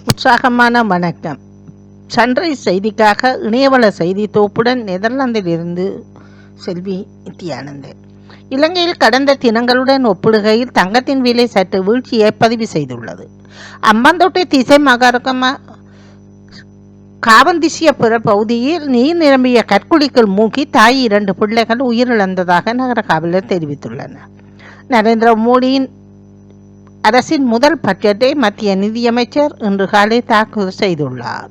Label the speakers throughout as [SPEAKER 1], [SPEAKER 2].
[SPEAKER 1] உற்சாகமான வணக்கம். சன்ரைஸ் செய்திக்காக இணையவள செய்தி தொகுப்புடன் நெதர்லாந்தில் இருந்து செல்வி நித்யானந்தன். இலங்கையில் கடந்த தினங்களுடன் ஒப்பிடுகையில் தங்கத்தின் விலை சற்று வீழ்ச்சியை பதிவு செய்துள்ளது. அம்பாந்தோட்டை திசை மகாரகமா காவந்திசியபுர பகுதியில் நீர் நிரம்பிய கற்குழிக்குள் மூழ்கி தாய் 2 பிள்ளைகள் உயிரிழந்ததாக நகர காவலர் தெரிவித்துள்ளனர். நரேந்திர மோடியின் அரசின் முதல் பட்ஜெட்டை மத்திய நிதியமைச்சர் இன்று காலை தாக்கல் செய்துள்ளார்.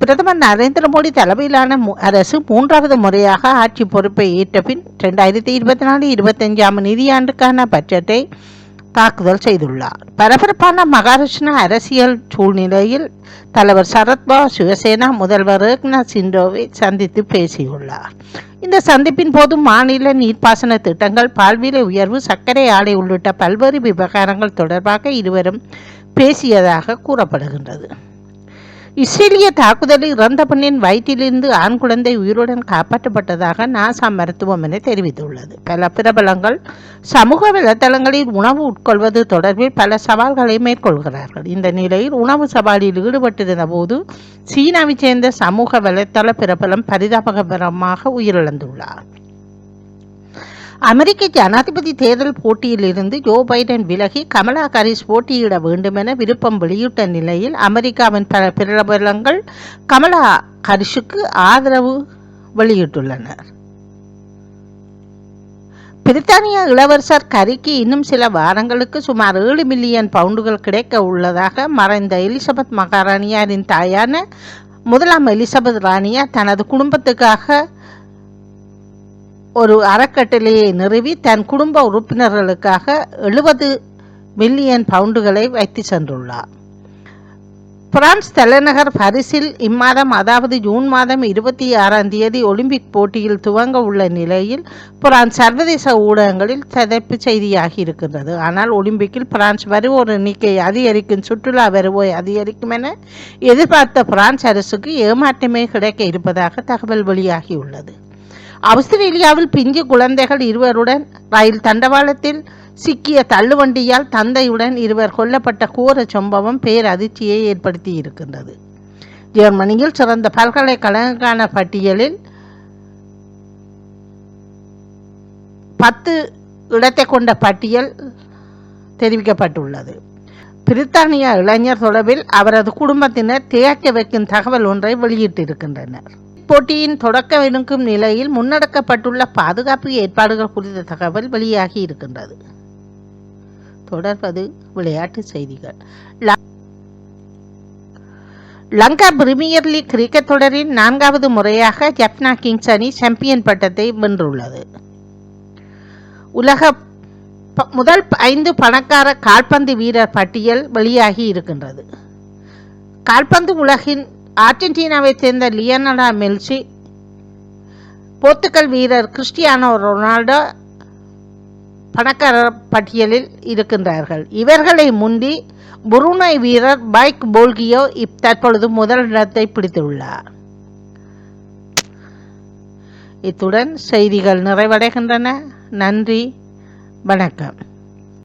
[SPEAKER 1] பிரதமர் நரேந்திர மோடி தலைமையிலான அரசு 3வது முறையாக ஆட்சி பொறுப்பை ஏற்ற பின் 2024-25 நிதியாண்டுக்கான பட்ஜெட்டை தாக்குதல் செய்துள்ளார். பரபரப்பான மகாராஷ்டிரா அரசியல் சூழ்நிலையில் தலைவர் சரத்பவார் சிவசேனா முதல்வர் ஏக்நாத் சிண்டோவை சந்தித்து பேசியுள்ளார். இந்த சந்திப்பின் போது மாநில நீர்ப்பாசன திட்டங்கள், பால்விலை உயர்வு, சர்க்கரை ஆலை உள்ளிட்ட பல்வேறு விவகாரங்கள் தொடர்பாக இருவரும் பேசியதாக கூறப்படுகின்றது. இஸ்ரேலிய தாக்குதலில் இறந்த பெண்ணின் வயிற்றிலிருந்து ஆண் குழந்தை உயிருடன் காப்பாற்றப்பட்டதாக நாசா மருத்துவமனை தெரிவித்துள்ளது. பல பிரபலங்கள் சமூக வலைதளங்களில் உணவு உட்கொள்வது தொடர்பில் பல சவால்களை மேற்கொள்கிறார்கள். இந்த நிலையில் உணவு சவாலில் ஈடுபட்டிருந்த போது சீனாவைச் சேர்ந்த சமூக வலைதள பிரபலம் பரிதாபகரமாக உயிரிழந்துள்ளார். அமெரிக்க ஜனாதிபதி தேர்தல் போட்டியில் இருந்து ஜோ பைடன் விலகி கமலா ஹாரிஸ் போட்டியிட வேண்டும் என விருப்பம் வெளியிட்ட நிலையில் அமெரிக்காவின் பல பிரபலங்கள் கமலா ஹாரிஸுக்கு ஆதரவு வெளியிட்டுள்ளனர். பிரித்தானிய இளவரசர் ஹரிக்கு இன்னும் சில வாரங்களுக்கு சுமார் 7 மில்லியன் பவுண்டுகள் கிடைக்க உள்ளதாக மறைந்த எலிசபெத் மகாராணியாரின் தாயான முதலாம் எலிசபெத் ராணியார் தனது குடும்பத்துக்காக ஒரு அறக்கட்டளையை நிறுவி தன் குடும்ப உறுப்பினர்களுக்காக 70 மில்லியன் பவுண்டுகளை வைத்து சென்றுள்ளார். பிரான்ஸ் தலைநகர் பாரிஸில் இம்மாதம், அதாவது ஜூன் மாதம் 26ஆம் தேதி ஒலிம்பிக் போட்டியில் துவங்க உள்ள நிலையில் பிரான்ஸ் சர்வதேச ஊடகங்களில் தலைப்பு செய்தியாகி இருக்கின்றது. ஆனால் ஒலிம்பிக்கில் பிரான்ஸ் வருவோர் எண்ணிக்கை அதிகரிக்கும், சுற்றுலா வருவோய் அதிகரிக்கும் என எதிர்பார்த்த பிரான்ஸ் அரசுக்கு ஏமாற்றமே கிடைக்க இருப்பதாக தகவல் வெளியாகியுள்ளது. ஆஸ்திரேலியாவில் பிஞ்சு குழந்தைகள் 2 ரயில் தண்டவாளத்தில் சிக்கிய தள்ளுவண்டியால் தந்தையுடன் 2 கொல்லப்பட்ட கோர சம்பவம் பேரதிர்ச்சியை ஏற்படுத்தி இருக்கின்றது. ஜெர்மனியில் சிறந்த பல்கலைக்கழகங்களுக்கான பட்டியலில் 10 இடத்தை கொண்ட பட்டியல் தெரிவிக்கப்பட்டுள்ளது. பிரித்தானிய இளைஞர் தொடர்பில் அவரது குடும்பத்தினர் திகைக்க வைக்கும் தகவல் ஒன்றை வெளியிட்டிருக்கின்றனர். போட்டியின் தொடக்க இருக்கும் நிலையில் முன்னெடுக்கப்பட்டுள்ள பாதுகாப்பு ஏற்பாடுகள் குறித்த தகவல் வெளியாகி இருக்கின்றது. தொடர்வது விளையாட்டு செய்திகள். லங்கா பிரீமியர் லீக் கிரிக்கெட் தொடரின் 4வது முறையாக ஜப்னா கிங்ஸ் அணி சாம்பியன் பட்டத்தை வென்றுள்ளது. உலக முதல் 5 பணக்கார கால்பந்து வீரர் பட்டியல் வெளியாகி இருக்கின்றது. கால்பந்து உலகின் அர்ஜென்டினாவை சேர்ந்த லியோனல் மெஸ்ஸி, போர்த்துகல் வீரர் கிறிஸ்டியானோ ரொனால்டோ பணக்காரர் பட்டியலில் இருக்கின்றார்கள். இவர்களை முந்தி புருனே வீரர் பைக் போல்கியோ தற்பொழுது முதல் இடத்தை பிடித்துள்ளார். இத்துடன் செய்திகள் நிறைவடைகின்றன. நன்றி, வணக்கம்.